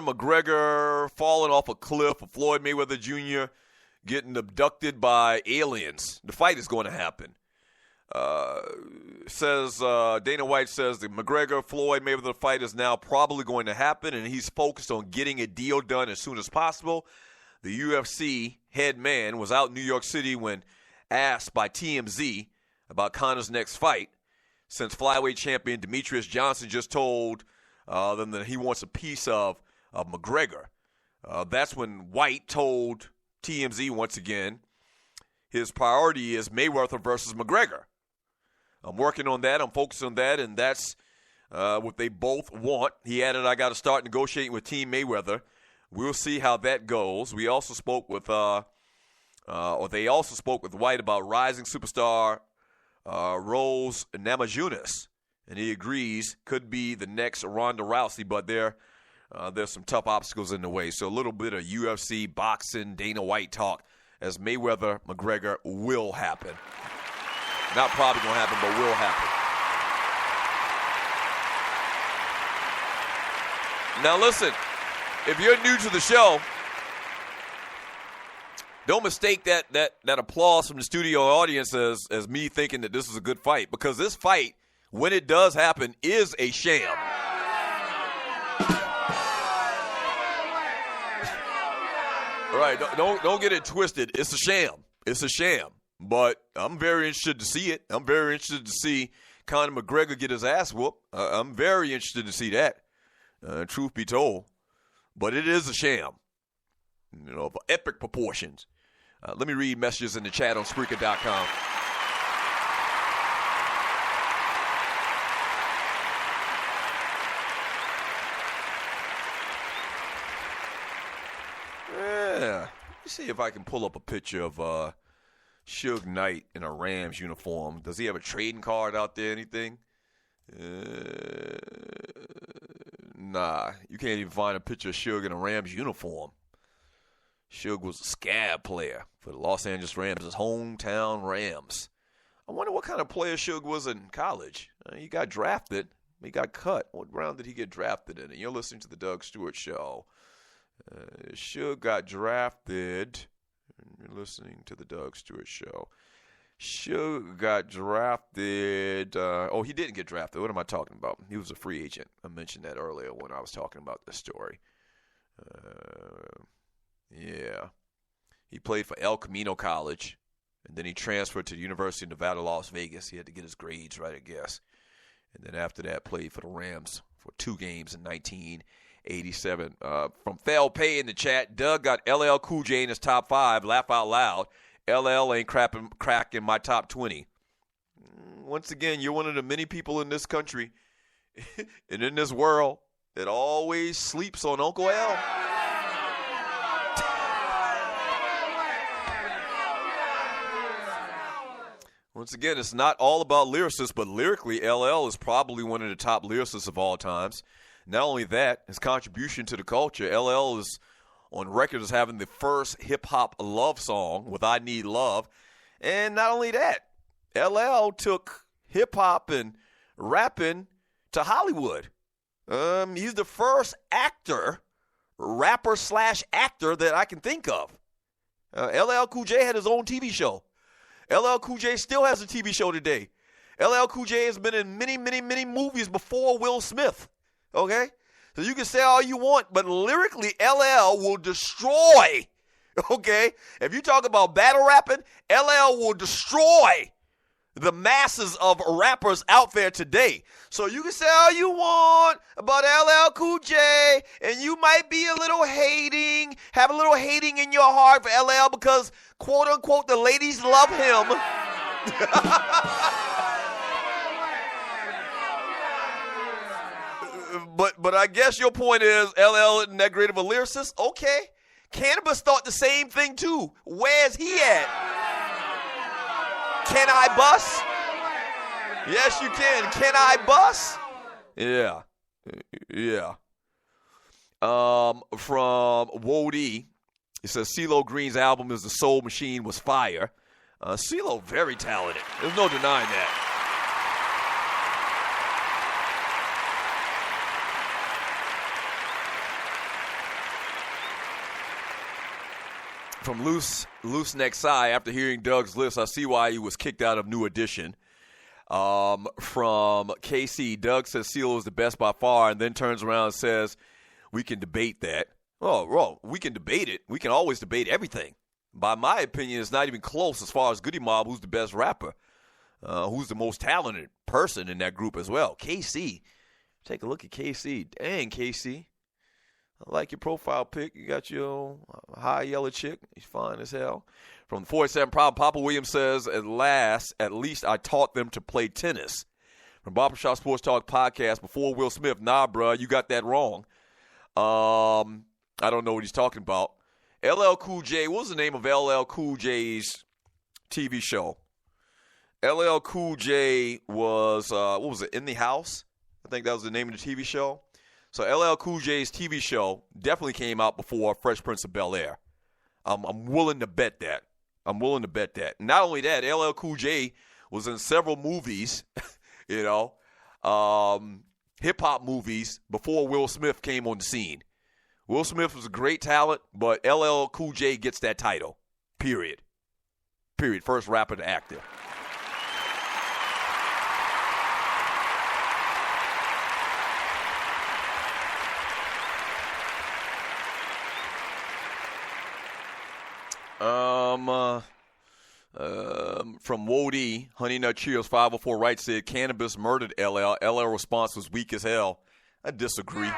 McGregor falling off a cliff, or Floyd Mayweather Jr. getting abducted by aliens. The fight is going to happen. Dana White says the McGregor-Floyd Mayweather fight is now probably going to happen, and he's focused on getting a deal done as soon as possible. The UFC head man was out in New York City when asked by TMZ about Conor's next fight, since flyweight champion Demetrius Johnson just told them that he wants a piece of McGregor. That's when White told TMZ once again his priority is Mayweather versus McGregor. I'm working on that. I'm focused on that, and that's what they both want. He added, I got to start negotiating with Team Mayweather. We'll see how that goes. We also spoke with, they also spoke with White about rising superstar Rose Namajunas, and he agrees could be the next Ronda Rousey, but there's some tough obstacles in the way. So a little bit of UFC, boxing, Dana White talk as Mayweather-McGregor will happen. Not probably going to happen, but will happen. Now listen, if you're new to the show, don't mistake that applause from the studio audience as me thinking that this is a good fight, because this fight, when it does happen, is a sham. All right, don't get it twisted. It's a sham. It's a sham. But I'm very interested to see it. I'm very interested to see Conor McGregor get his ass whooped. I'm very interested to see that, truth be told. But it is a sham, of epic proportions. Let me read messages in the chat on Spreaker.com. Yeah. Let me see if I can pull up a picture of Suge Knight in a Rams uniform. Does he have a trading card out there, anything? Nah, you can't even find a picture of Suge in a Rams uniform. Suge was a scab player for the Los Angeles Rams, his hometown Rams. I wonder what kind of player Suge was in college. He got drafted. He got cut. What round did he get drafted in? And you're listening to the Doug Stewart Show. Suge got drafted. You're listening to the Doug Stewart Show. Suge got drafted. He didn't get drafted. What am I talking about? He was a free agent. I mentioned that earlier when I was talking about this story. Yeah. He played for El Camino College, and then he transferred to the University of Nevada, Las Vegas. He had to get his grades right, I guess. And then after that, played for the Rams for 2 games in 1987. From Fel Pay in the chat, Doug got LL Cool J in his top 5. Laugh out loud. LL ain't cracking my top 20. Once again, you're one of the many people in this country and in this world that always sleeps on Uncle L. Once again, it's not all about lyricists, but lyrically, LL is probably one of the top lyricists of all times. Not only that, his contribution to the culture, LL is on record as having the first hip-hop love song with I Need Love. And not only that, LL took hip-hop and rapping to Hollywood. He's the first rapper/actor that I can think of. LL Cool J had his own TV show. LL Cool J still has a TV show today. LL Cool J has been in many, many, many movies before Will Smith. Okay? So you can say all you want, but lyrically, LL will destroy. Okay? If you talk about battle rapping, LL will destroy the masses of rappers out there today. So you can say all you want about LL Cool J, and you might be a little hating, have a little hating in your heart for LL because, quote unquote, the ladies love him. But I guess your point is LL isn't that great of a lyricist? Okay. Cannabis thought the same thing too. Where's he at? Can I bust? Yes, you can. Can I bust? Yeah. From Wody, it says CeeLo Green's album is The Soul Machine was fire. CeeLo, very talented. There's no denying that. From Loose Neck Side, after hearing Doug's list, I see why he was kicked out of New Edition. From KC, Doug says CeeLo is the best by far, and then turns around and says, we can debate that. Oh, well, we can debate it. We can always debate everything. By my opinion, it's not even close as far as Goody Mob, who's the best rapper, who's the most talented person in that group as well. KC. Take a look at KC. Dang, KC. I like your profile pic. You got your high yellow chick. He's fine as hell. From the 47 Problem, Papa Williams says, at least I taught them to play tennis. From Barbershop Sports Talk Podcast, before Will Smith, nah, bruh, you got that wrong. I don't know what he's talking about. LL Cool J, what was the name of LL Cool J's TV show? LL Cool J was, what was it, In the House? I think that was the name of the TV show. So LL Cool J's TV show definitely came out before Fresh Prince of Bel-Air. I'm willing to bet that. Not only that, LL Cool J was in several movies, hip-hop movies before Will Smith came on the scene. Will Smith was a great talent, but LL Cool J gets that title. Period. First rapper to actor. From Wody, Honey Nut Cheerios 504 Right said cannabis murdered LL. LL response was weak as hell. I disagree.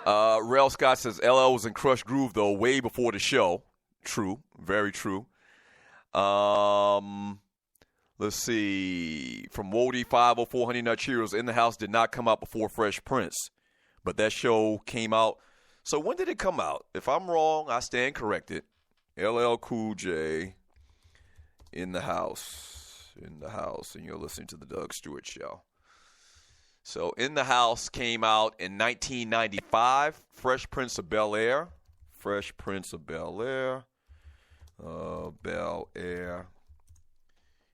Rel Scott says LL was in Crush Groove though way before the show. True, very true. Let's see. From Wody 504 Honey Nut Cheerios, In the House did not come out before Fresh Prince, but that show came out. So when did it come out? If I'm wrong, I stand corrected. LL Cool J, In the House, and you're listening to the Doug Stewart Show. So In the House came out in 1995. Fresh Prince of Bel-Air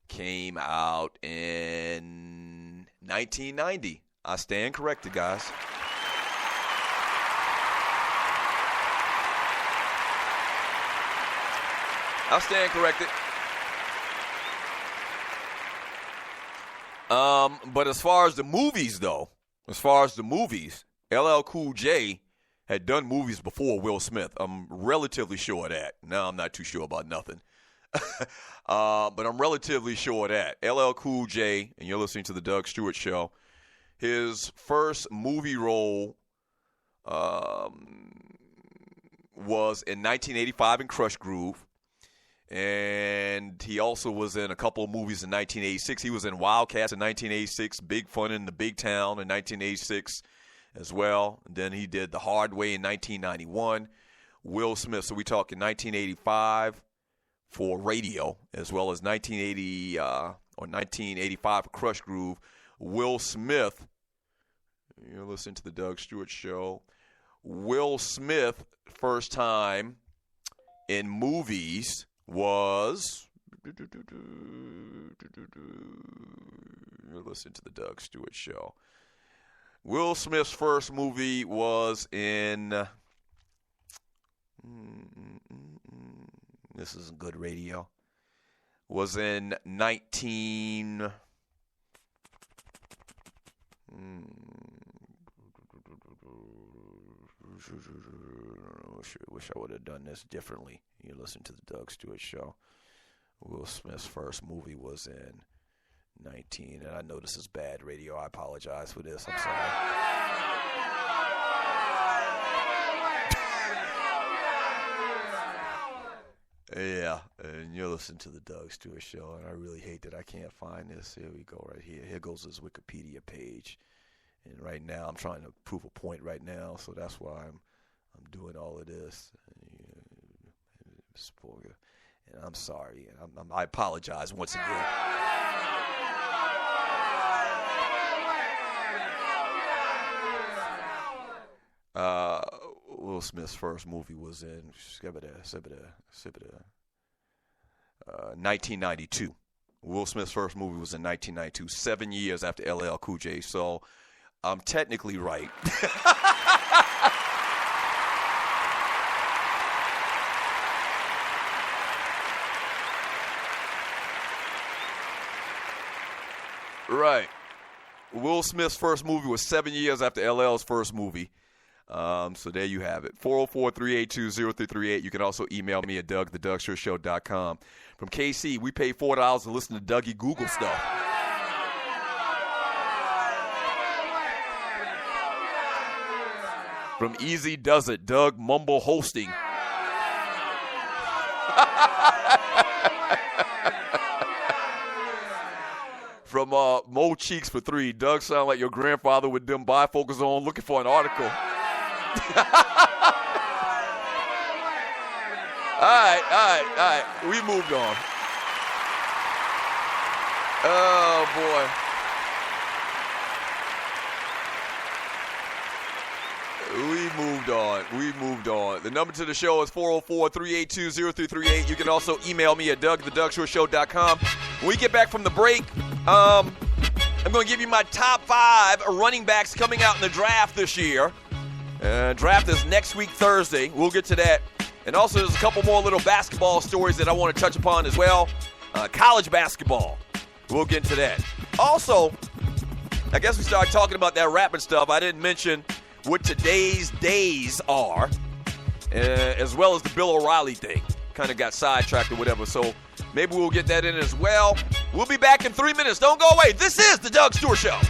came out in 1990. I stand corrected, guys. I stand corrected. But as far as the movies, LL Cool J had done movies before Will Smith. I'm relatively sure of that. Now I'm not too sure about nothing. But I'm relatively sure of that. LL Cool J, and you're listening to the Doug Stewart Show, his first movie role was in 1985 in Crush Groove. And he also was in a couple of movies in 1986. He was in Wildcats in 1986, Big Fun in the Big Town in 1986 as well. And then he did The Hard Way in 1991. Will Smith, so we talk in 1985 for radio, as well as 1980 or 1985 for Crush Groove. Will Smith, you're listening to the Doug Stewart Show. Will Smith, first time in movies was, you're listening to the Doug Stewart Show. Will Smith's first movie was in, this isn't good radio, was in 19, wish I would have done this differently. You listen to the Doug Stewart Show. Will Smith's first movie was in 19, and I know this is bad radio. I apologize for this. I'm sorry. Yeah, and you're listening to the Doug Stewart Show, and I really hate that I can't find this. Here we go right here. Here goes his Wikipedia page. And right now, I'm trying to prove a point right now, so that's why I'm doing all of this. And I'm sorry. And I apologize once again. Will Smith's first movie was in 1992. Will Smith's first movie was in 1992, 7 years after LL Cool J. So I'm technically right. Right. Will Smith's first movie was 7 years after LL's first movie. So there you have it. 404-382-0338. You can also email me at doug@thedougstewartshow.com. From KC, we pay $4 to listen to Dougie Google stuff. From Easy Does It, Doug Mumble Hosting. From Mo Cheeks for $3, Doug sound like your grandfather with them bifocals on looking for an article. All right. We moved on. Oh, boy. We moved on. The number to the show is 404-382-0338. You can also email me at doug@thedougstewartshow.com. When we get back from the break, I'm going to give you my top 5 running backs coming out in the draft this year. Draft is next week, Thursday. We'll get to that. And also, there's a couple more little basketball stories that I want to touch upon as well. College basketball. We'll get into that. Also, I guess we started talking about that rapping stuff. I didn't mention what today's days are, as well as the Bill O'Reilly thing. Kind of got sidetracked or whatever, so maybe we'll get that in as well. We'll be back in 3 minutes. Don't go away. This is The Doug Stewart Show.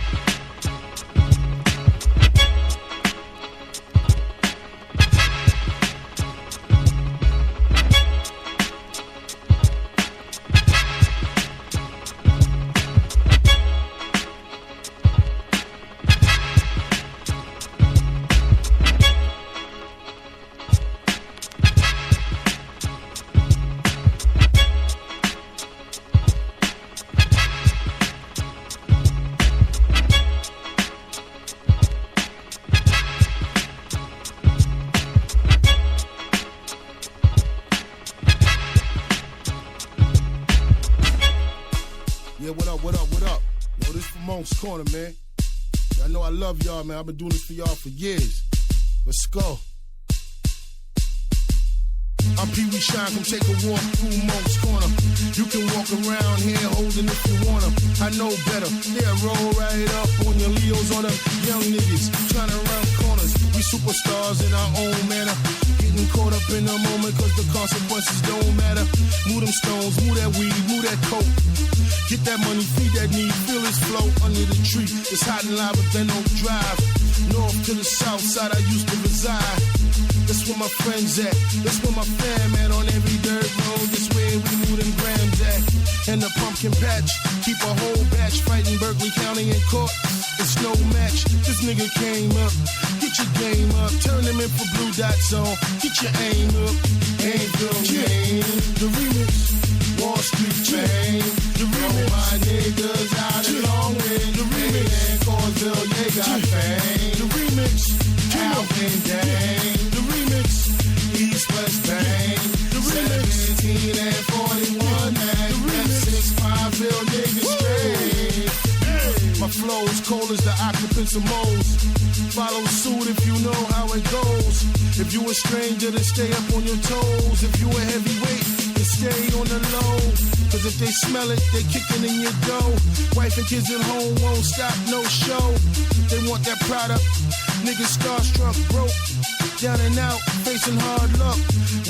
Corner, man. I know I love y'all, man. I've been doing this for y'all for years. Let's go. I'm Pee Wee Shine, come take a walk through Monk's Corner. You can walk around here holding if you want 'em. I know better. Yeah, roll right up on your Leos on them young niggas trying to run corners. We superstars in our own manner. Getting caught up in the moment cause the consequences don't matter. Move them stones, move that weed, move that coke. Get that money, feed that need, feel his flow under the tree. It's hot and live, but then don't drive. North to the south side, I used to reside. That's where my friends at. That's where my fam at on every dirt road. This way we move them grams at. And the pumpkin patch, keep a whole batch fighting Berkeley County in court. It's no match. This nigga came up. Get your game up. Turn him in for blue dot zone. Get your aim up. Aim girl game. The remix. Wall Street chain. The remix. My niggas out a long way. The remix. And Carsville, they got fame. The remix. Alvin Dang. The remix. East West Bang. The remix. 17 and 41 man. The remix. 6-5 niggas straight. My flow is cold as the occupants of moles. Follow suit if you know how it goes. If you a stranger, then stay up on your toes. If you a heavyweight, then stay on the low. Cause if they smell it, they kicking in your dough. Wife and kids at home won't stop, no show. They want that product. Niggas starstruck, broke, down and out, facing hard luck.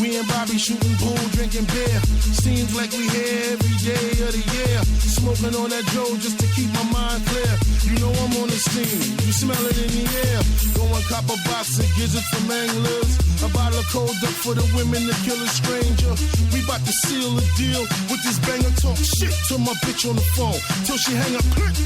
We and Bobby shooting pool, drinking beer. Seems like we here every day of the year. Smoking on that Joe just to keep my mind clear. You know I'm on the scene, you smell it in the air. Going cop a box of gizzards from anglers. A bottle of cold duck for the women to kill a stranger. We bout to seal a deal with this banger talk shit to my bitch on the phone. Till she hang up, click.